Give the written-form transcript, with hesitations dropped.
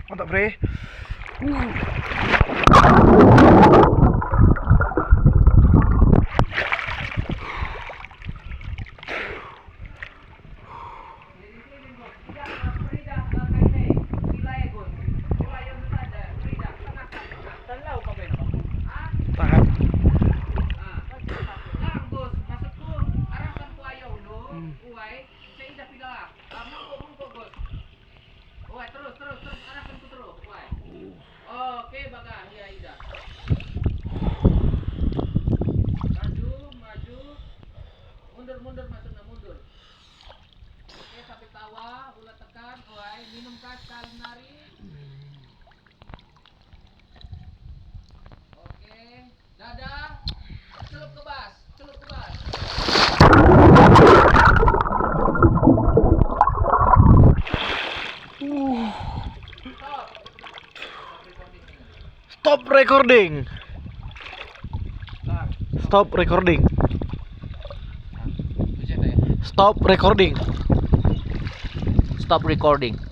Mantap, Bre. Tahan. Oke, baga, ya Ida. Maju, mundur maksudnya mundur. Oke, sampai tawa, ulah tekan, minum kas sekali nari. Oke, dadah, celup ke bas. Stop recording. Stop recording. Stop recording. Stop recording.